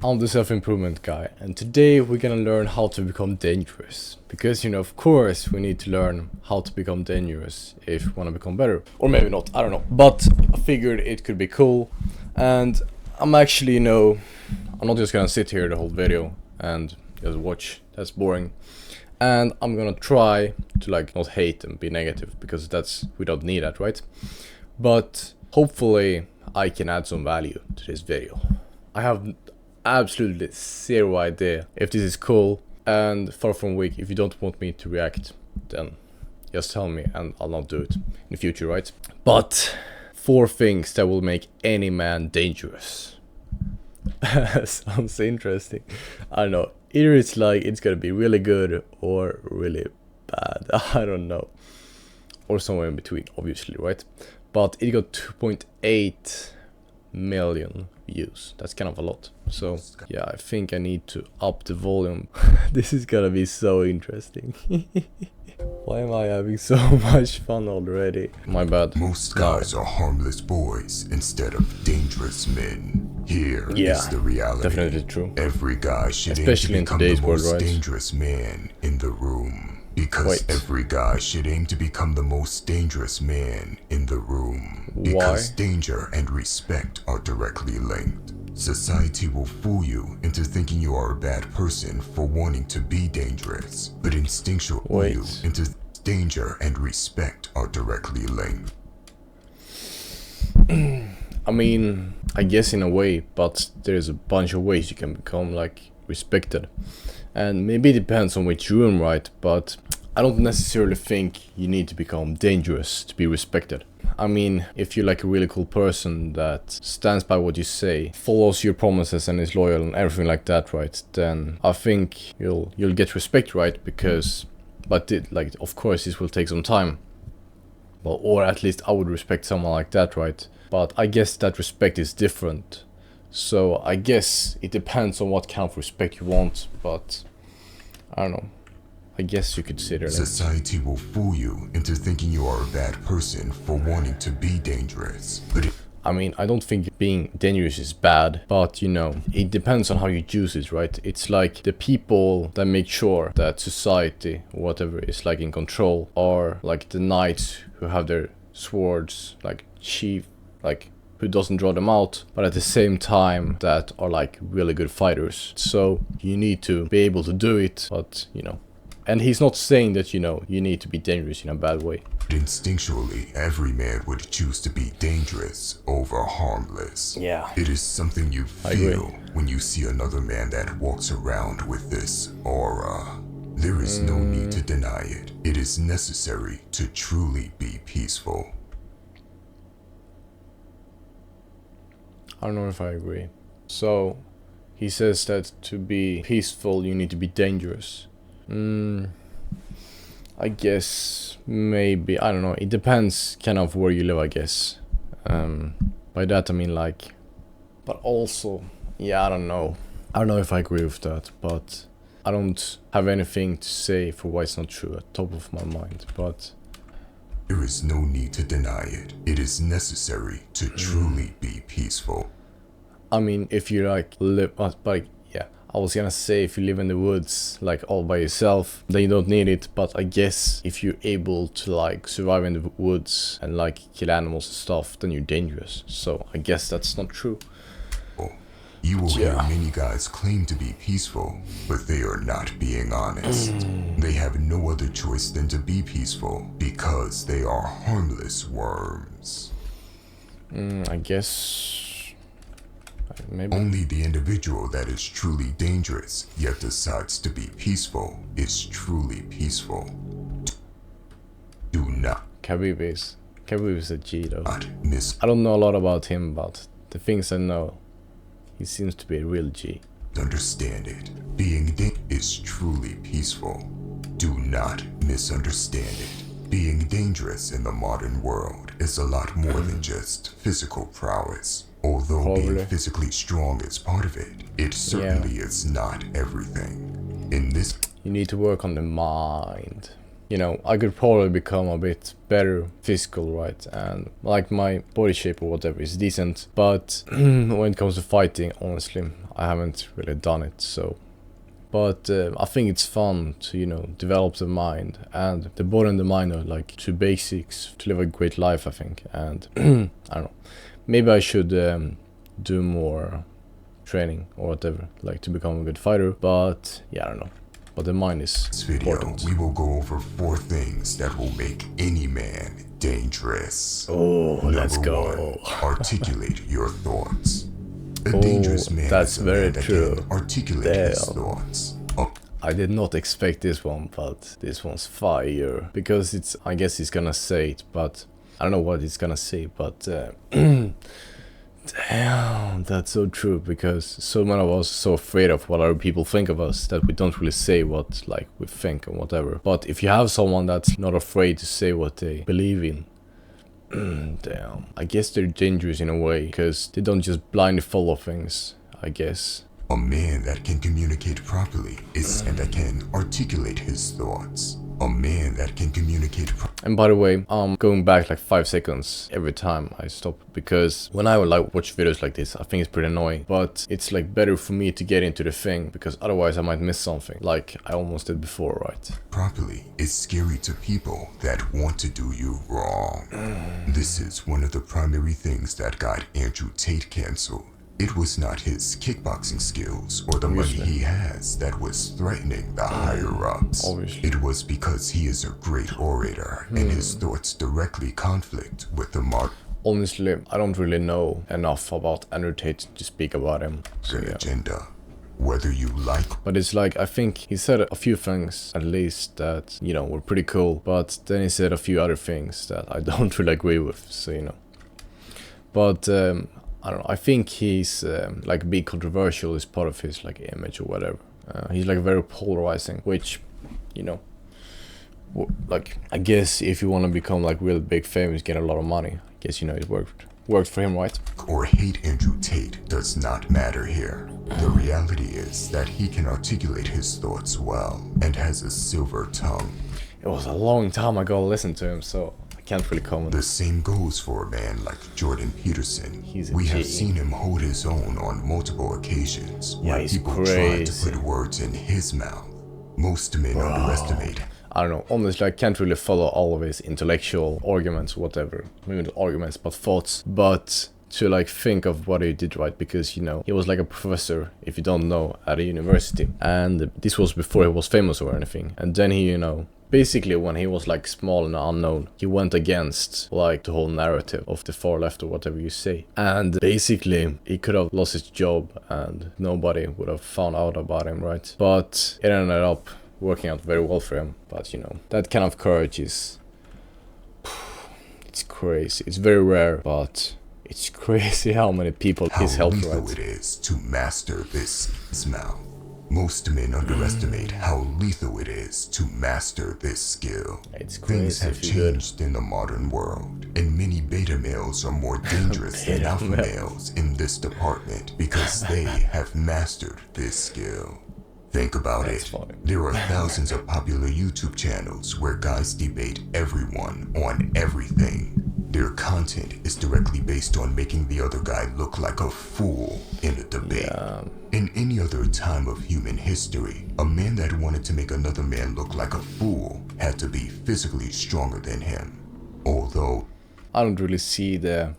I'm the self-improvement guy, and today we're gonna learn how to become dangerous. Because, of course, we need to learn how to become dangerous if we want to become better. Or maybe not, I don't know. But I figured it could be cool, and I'm actually, I'm not just gonna sit here the whole video and just watch. That's boring. And I'm gonna try to, not hate and be negative, because we don't need that, right? But hopefully I can add some value to this video. I have absolutely zero idea if this is cool, and FarFromWeak, if you don't want me to react, then just tell me and I'll not do it in the future, right? But 4 things that will make any man dangerous. Sounds interesting. I don't know, either it's gonna be really good or really bad. I don't know, or somewhere in between, obviously, right? But it got 2.8 million views. That's kind of a lot. So yeah, I think I need to up the volume. This is gonna be so interesting. Why am I having so much fun already? My bad. Most guys are harmless boys instead of dangerous men. Here is the reality. Definitely true. Every guy should Especially aim to in become today's the world, most right? dangerous man in the room. Because every guy should aim to become the most dangerous man in the room. Because danger and respect are directly linked. Society will fool you into thinking you are a bad person for wanting to be dangerous, but instinctual fool you into danger and respect are directly linked. I mean, I guess in a way, but there's a bunch of ways you can become respected. And maybe it depends on which room, right? But I don't necessarily think you need to become dangerous to be respected. I mean, if you're a really cool person that stands by what you say, follows your promises and is loyal and everything like that, right? Then I think you'll get respect, right? Because, of course, this will take some time. Well, or at least I would respect someone like that, right? But I guess that respect is different. So I guess it depends on what kind of respect you want, but I don't know. I guess you could say that. Society will fool you into thinking you are a bad person for wanting to be dangerous. But I mean, I don't think being dangerous is bad, but it depends on how you choose it, right? It's like the people that make sure that society, whatever, is in control, are the knights who have their swords, chief, who doesn't draw them out, but at the same time that are really good fighters. So you need to be able to do it, but and he's not saying that you need to be dangerous in a bad way. Instinctually, every man would choose to be dangerous over harmless. Yeah. It is something you feel when you see another man that walks around with this aura. There is no need to deny it. It is necessary to truly be peaceful. I don't know if I agree. So, he says that to be peaceful, you need to be dangerous. I guess, maybe, I don't know. It depends kind of where you live, I guess. By that I mean but also, yeah, I don't know. I don't know if I agree with that, but I don't have anything to say for why it's not true at the top of my mind, but there is no need to deny it. It is necessary to truly be peaceful. I mean, if you live, yeah, I was gonna say if you live in the woods, all by yourself, then you don't need it. But I guess if you're able to survive in the woods and kill animals and stuff, then you're dangerous. So I guess that's not true. You will hear many guys claim to be peaceful, but they are not being honest. They have no other choice than to be peaceful because they are harmless worms. I guess maybe. Only the individual that is truly dangerous yet decides to be peaceful is truly peaceful. Do not. Khabib is a G though. Miss. I don't know a lot about him, but the things I know, he seems to be a real G. Understand it. Being is truly peaceful. Do not misunderstand it. Being dangerous in the modern world is a lot more than just physical prowess. Although being physically strong is part of it, it certainly is not everything. In this, you need to work on the mind. you know, I could probably become a bit better physical, right? And like my body shape or whatever is decent, but when it comes to fighting, honestly, I haven't really done it, so. But I think it's fun to, you know, develop the mind, and the body and the mind are like two basics to live a great life, I think. And I don't know, maybe I should do more training or whatever, like to become a good fighter, but yeah, I don't know. But the mind is this video, important. we will go over 4 things that will make any man dangerous. Oh, let's Number go. 1, articulate your thoughts. A dangerous man that's is a very man that true. can articulate his thoughts. I did not expect this one, but this one's fire. Because it's, I guess he's gonna say it, but I don't know what he's gonna say, but damn, that's so true, because so many of us are so afraid of what other people think of us that we don't really say what, like, we think and whatever. But if you have someone that's not afraid to say what they believe in, damn, I guess they're dangerous in a way, because they don't just blindly follow things, I guess. A man that can communicate properly is and that can articulate his thoughts. A man that can communicate And by the way, I'm going back like 5 seconds every time I stop, because when I would like watch videos like this, I think it's pretty annoying, but it's like better for me to get into the thing, because otherwise I might miss something, like I almost did before, right? properly is scary to people that want to do you wrong. This is one of the primary things that got Andrew Tate canceled. It was not his kickboxing skills or the money he has that was threatening the higher-ups. It was because he is a great orator and his thoughts directly conflict with the Honestly, I don't really know enough about Andrew Tate to speak about him. So, yeah. agenda. Whether you like, but it's like, I think he said a few things at least that, you know, were pretty cool, but then he said a few other things that I don't really agree with, so, you know. But I don't know, I think he's like being controversial is part of his like image or whatever. He's like very polarizing, which, you know, like, I guess if you want to become like really big famous, get a lot of money, I guess, you know, it worked for him, right? or hate Andrew Tate does not matter here. The reality is that he can articulate his thoughts well and has a silver tongue. It was a long time ago I listened to him, so I can't really comment. The same goes for a man like Jordan Peterson. We have seen him hold his own on multiple occasions where people try to put words in his mouth. Most men underestimate. I don't know, honestly, I can't really follow all of his intellectual arguments, whatever. Maybe not arguments, but thoughts. But to like think of what he did, right? Because, you know, he was like a professor, if you don't know, at a university. And this was before he was famous or anything. And then he, you know, basically when he was like small and unknown, he went against like the whole narrative of the far left or whatever you say. And basically he could have lost his job and nobody would have found out about him, right? But it ended up working out very well for him. But, you know, that kind of courage is, it's crazy. It's very rare, but it's crazy how many people he's helped, right? How lethal it is to master this smell. Most men underestimate how lethal it is to master this skill. It's crazy. Things have changed in the modern world, and many beta males are more dangerous than alpha males in this department because they have mastered this skill. Think about it. There are thousands of popular YouTube channels where guys debate everyone on everything. Their content is directly based on making the other guy look like a fool in a debate. In any other time of human history, a man that wanted to make another man look like a fool had to be physically stronger than him. Although I don't really see the,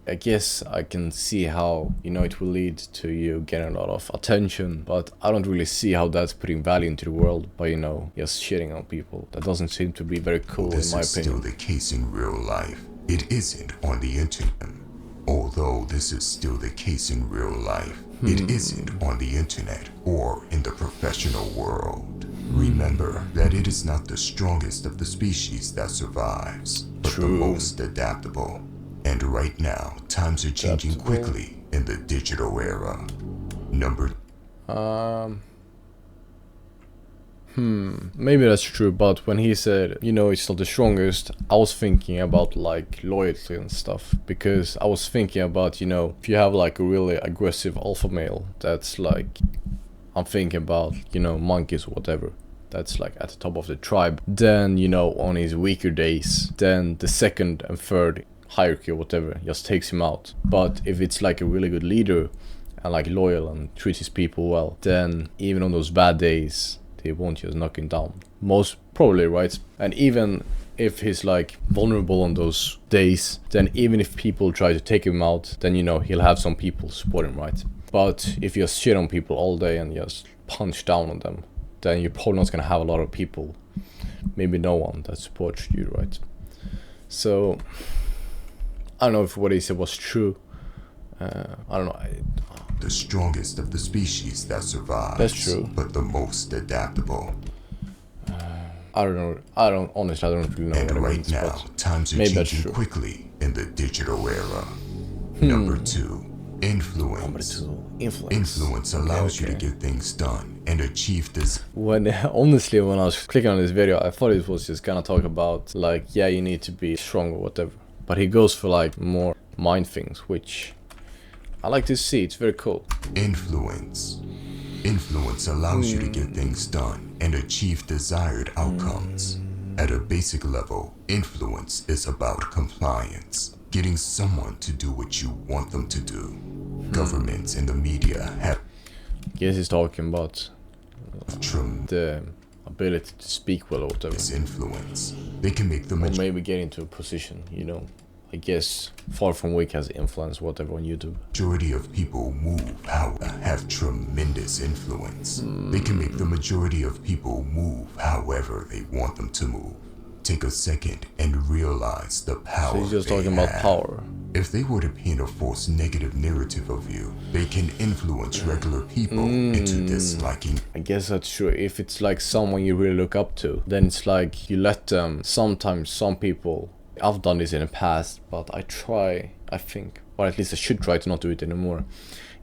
I guess I can see how, you know, it will lead to you getting a lot of attention, but I don't really see how that's putting value into the world by, you know, just shitting on people. That doesn't seem to be very cool in my opinion. This is still the case in real life. It isn't on the internet. Although this is still the case in real life, it isn't on the internet or in the professional world. Remember that it is not the strongest of the species that survives, but the most adaptable. And right now, times are changing quickly in the digital era. Maybe that's true, but when he said, you know, it's not the strongest, I was thinking about like loyalty and stuff, because I was thinking about, you know, if you have like a really aggressive alpha male, that's like, I'm thinking about, you know, monkeys or whatever. that's like at the top of the tribe. Then, you know, on his weaker days, then the second and third hierarchy or whatever just takes him out. But if it's like a really good leader and like loyal and treats his people well, then even on those bad days, they won't just knock him down. Most probably, right? And even if he's like vulnerable on those days, then even if people try to take him out, then, you know, he'll have some people support him, right? But if you just shit on people all day and just punch down on them, then you're probably not gonna have a lot of people, maybe no one, that supports you, right? So I don't know if what he said was true. I don't know. The strongest of the species that survives. That's true. But the most adaptable. I don't know. Honestly, I don't really know And what it right means, now, times are changing quickly in the digital era. Number 2, influence. Number 2, influence. Influence allows you to get things done and achieve this. Honestly, when I was clicking on this video, I thought it was just gonna talk about like, yeah, you need to be strong or whatever. But he goes for like more mind things, which I like to see. It's very cool. Influence. Influence allows you to get things done and achieve desired outcomes. At a basic level, influence is about compliance, getting someone to do what you want them to do. Governments and the media have Guess he's talking about the ability to speak well or whatever. This influence. They can make them or maybe get into a position, you know. I guess FarFromWeak has influence whatever on YouTube. Majority of people have tremendous influence. They can make the majority of people move however they want them to move. Take a second and realize the power. So he's just talking about power. If they were to paint a false negative narrative of you, they can influence regular people into disliking. I guess that's true. If it's like someone you really look up to, then it's like you let them. Sometimes some people, I've done this in the past, but I think, or at least I should try to not do it anymore.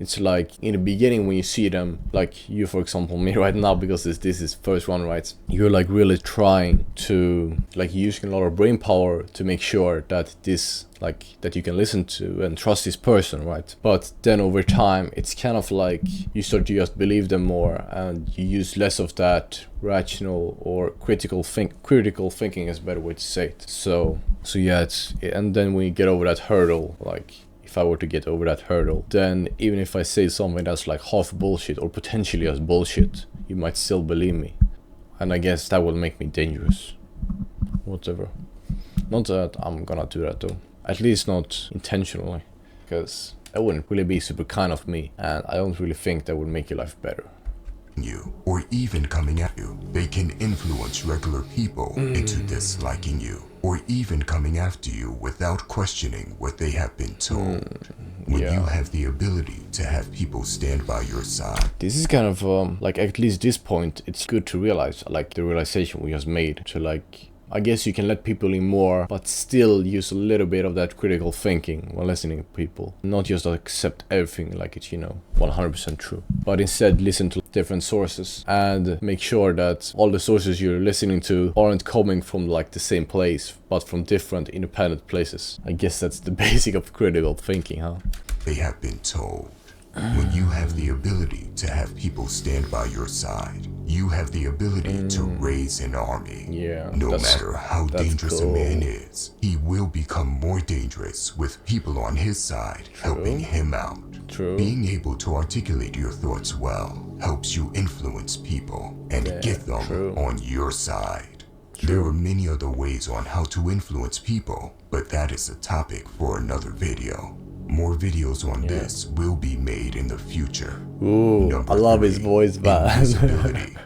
It's like in the beginning when you see them, like you, for example, me right now, because this is first one, right? You're like really trying to, like, using a lot of brain power to make sure that this, like, that you can listen to and trust this person, right? But then over time, it's kind of like you start to just believe them more, and you use less of that rational or critical thinking is a better way to say it. So yeah, and then when you get over that hurdle, like, if I were to get over that hurdle, then even if I say something that's like half bullshit or potentially as bullshit, you might still believe me. And I guess that will make me dangerous. Whatever. Not that I'm gonna do that though. At least not intentionally. Because that wouldn't really be super kind of me. And I don't really think that would make your life better. You, or even coming at you. They can influence regular people into disliking you, or even coming after you without questioning what they have been told. When you have the ability to have people stand by your side. This is kind of like, at least this point, it's good to realize, like the realization we just made, to like, I guess you can let people in more, but still use a little bit of that critical thinking when listening to people. Not just accept everything like it's, you know, 100% true. But instead listen to different sources and make sure that all the sources you're listening to aren't coming from like the same place, but from different independent places. I guess that's the basic of critical thinking, huh? They have been told. When you have the ability to have people stand by your side, you have the ability to raise an army. Yeah, no matter how dangerous a man is, he will become more dangerous with people on his side helping him out. Being able to articulate your thoughts well helps you influence people and get them on your side. There are many other ways on how to influence people, but that is a topic for another video. More videos on this will be made in the future. Ooh, I love his voice, man. Invisibility.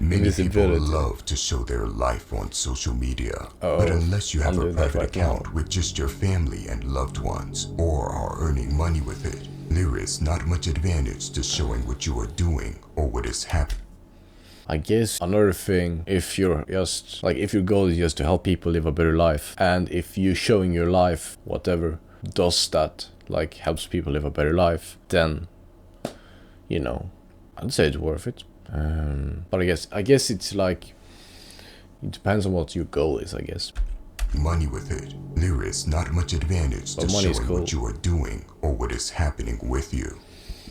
Many people love to show their life on social media, but unless you have a private account with just your family and loved ones, or are earning money with it, there is not much advantage to showing what you are doing or what is happening. I guess another thing, if you're just, like, if your goal is just to help people live a better life, and if you showing your life, whatever, does that, like, helps people live a better life, then, you know, I'd say it's worth it. But I guess it's like, it depends on what your goal is, I guess. Money with it. There is not much advantage to showing what you are doing or what is happening with you.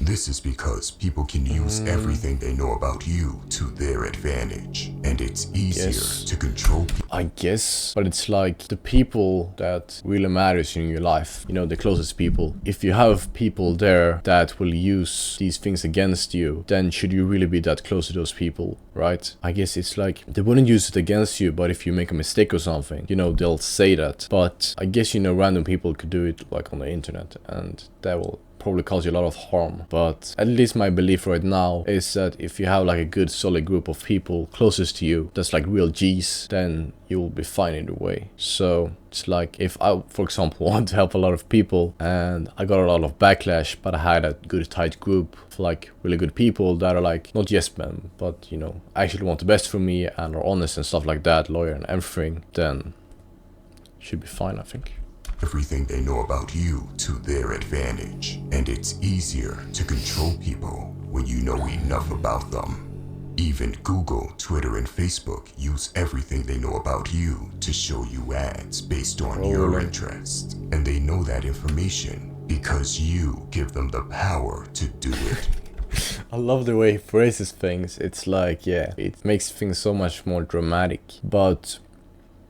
This is because people can use everything they know about you to their advantage, and it's easier to control people. I guess, but it's like the people that really matters in your life, you know, the closest people. If you have people there that will use these things against you, then should you really be that close to those people, right? I guess it's like they wouldn't use it against you, but if you make a mistake or something, you know, they'll say that. But I guess, you know, random people could do it like on the internet, and that will probably cause you a lot of harm. But at least my belief right now is that if you have like a good solid group of people closest to you that's like real G's, then you will be fine either way. So it's like if I, for example, want to help a lot of people and I got a lot of backlash, but I had a good tight group of like really good people that are like not yes men, but you know, actually want the best for me and are honest and stuff like that, loyal and everything, then it should be fine, I think. Everything they know about you to their advantage, and it's easier to control people when you know enough about them. Even Google, Twitter, and Facebook use everything they know about you to show you ads based on your interest, and they know that information because you give them the power to do it. I love the way he phrases things. It's like, yeah, it makes things so much more dramatic. But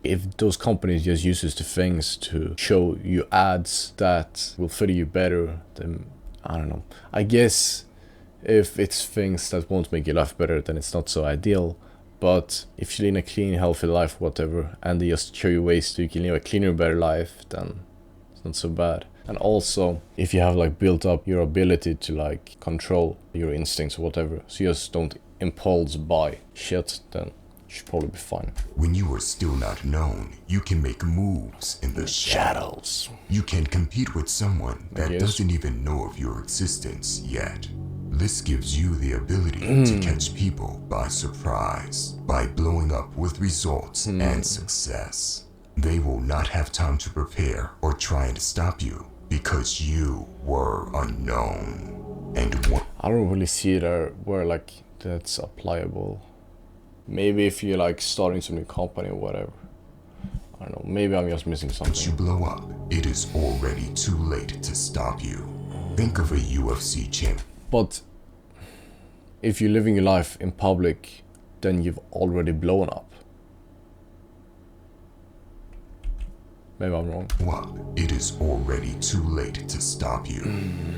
if those companies just uses the things to show you ads that will fit you better, then I don't know. I guess if it's things that won't make your life better, then it's not so ideal. But if you live a clean, healthy life, whatever, and they just show you ways to you can live a cleaner, better life, then it's not so bad. And also, if you have like built up your ability to like control your instincts or whatever, so you just don't impulse buy shit, then should probably be fine. When you are still not known, you can make moves in the shadows. You can compete with someone that doesn't even know of your existence yet. This gives you the ability to catch people by surprise, by blowing up with results and success. They will not have time to prepare or try and stop you because you were unknown. And I don't really see it where like that's applicable. Maybe if you're like starting some new company or whatever. I don't know, maybe I'm just missing something. Once you blow up, it is already too late to stop you. Think of a UFC champ. But if you're living your life in public, then you've already blown up. Maybe I'm wrong. Well, it is already too late to stop you.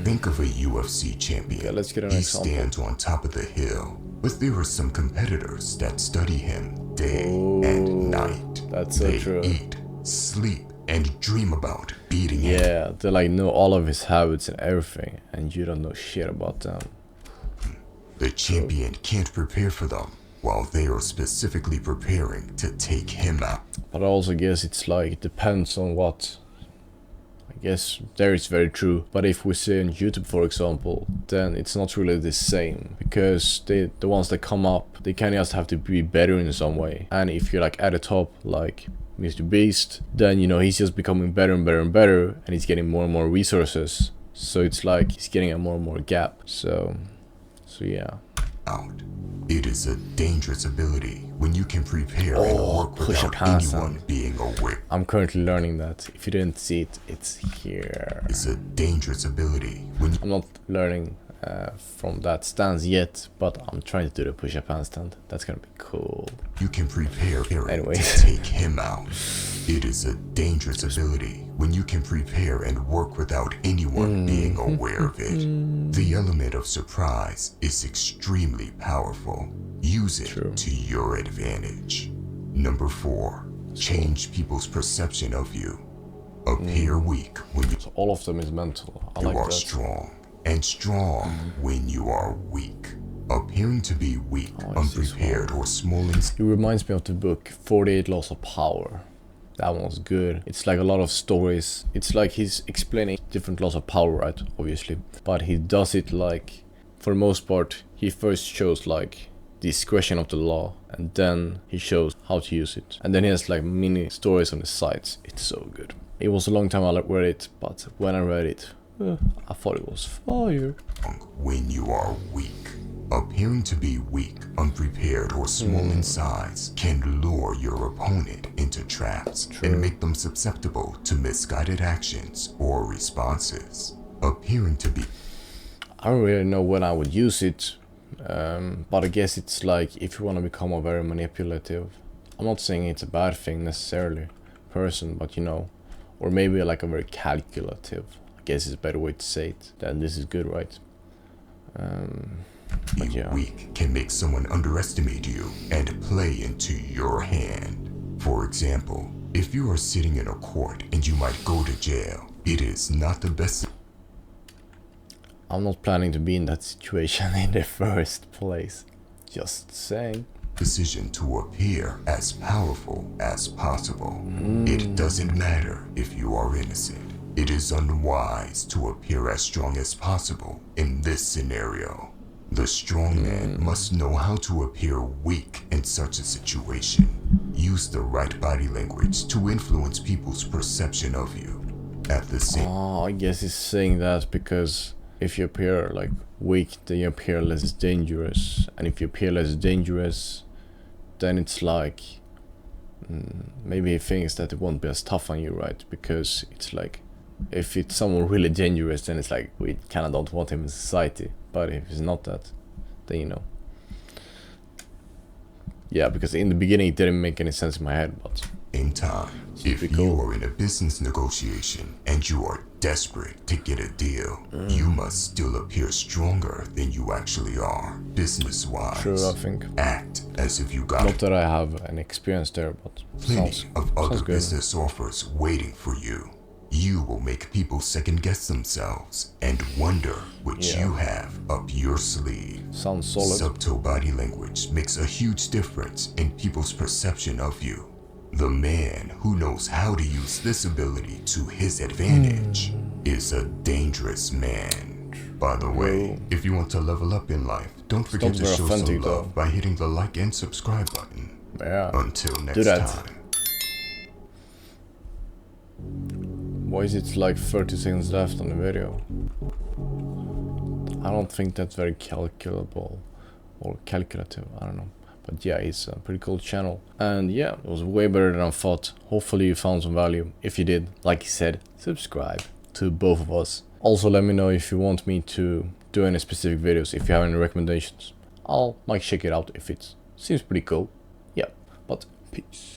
Think of a UFC champion. Okay, let's get an example. He stands on top of the hill, but there are some competitors that study him day and night. That's so true. They eat, sleep, and dream about beating him. Yeah, they like know all of his habits and everything, and you don't know shit about them. The champion can't prepare for them, while they are specifically preparing to take him out. But I also guess it's like, it depends on what. I guess there is very true. But if we say on YouTube, for example, then it's not really the same. Because the ones that come up, they kind of just have to be better in some way. And if you're like at the top, like Mr. Beast, then you know, he's just becoming better and better and better. And he's getting more and more resources. So it's like he's getting a more and more gap. So yeah. Out. It is a dangerous ability when you can prepare and work without anyone being aware. I'm currently learning that. If you didn't see it, it's here. It's a dangerous ability when I'm not learning from that stance yet, but I'm trying to do the push-up handstand. That's gonna be cool. You can prepare anyway to take him out. It is a dangerous ability when you can prepare and work without anyone being aware of it. The element of surprise is extremely powerful. Use it to your advantage. Number 4, change people's perception of you. Appear weak when you so all of them is mental. I like are that. strong, and strong when you are weak. Appearing to be weak, unprepared, or small in it reminds me of the book 48 Laws of Power. That one was good. It's like a lot of stories. It's like he's explaining different laws of power, right? Obviously. But he does it like, for the most part, he first shows like the discretion of the law, and then he shows how to use it. And then he has like mini stories on the sides. It's so good. It was a long time I read it, but when I read it, I thought it was fire. When you are weak. Appearing to be weak, unprepared, or small in size can lure your opponent into traps and make them susceptible to misguided actions or responses. Appearing to be... I don't really know when I would use it, but I guess it's like if you want to become a very manipulative, I'm not saying it's a bad thing necessarily, person, but you know, or maybe like a very calculative, I guess is a better way to say it, then this is good, right? But yeah. Weak can make someone underestimate you and play into your hand. For example, if you are sitting in a court and you might go to jail, it is not the best. I'm not planning to be in that situation in the first place. Just saying. Decision to appear as powerful as possible. It doesn't matter if you are innocent. It is unwise to appear as strong as possible in this scenario. The strong man must know how to appear weak in such a situation. Use the right body language to influence people's perception of you. At the same I guess he's saying that because if you appear like weak, then you appear less dangerous, and if you appear less dangerous, then it's like maybe he thinks that it won't be as tough on you, right? Because it's like if it's someone really dangerous, then it's like we kind of don't want him in society. But if it's not that, then you know. Yeah, because in the beginning it didn't make any sense in my head, but same time, if you are in a business negotiation and you are desperate to get a deal, you must still appear stronger than you actually are, business-wise. True, I think. Act as if you got not that I have an experience there, but plenty of other good. business offers waiting for you. You will make people second-guess themselves and wonder what you have up your sleeve. Sounds solid. Subtle body language makes a huge difference in people's perception of you. The man who knows how to use this ability to his advantage is a dangerous man. By the way, if you want to level up in life, don't forget to show some love by hitting the like and subscribe button. Yeah. Until next time. Why is it like 30 seconds left on the video? I don't think that's very calculable or calculative, I don't know. But yeah, it's a pretty cool channel. And yeah, it was way better than I thought. Hopefully you found some value. If you did, like he said, subscribe to both of us. Also let me know if you want me to do any specific videos, if you have any recommendations. I'll check it out if it seems pretty cool. Yeah, but peace.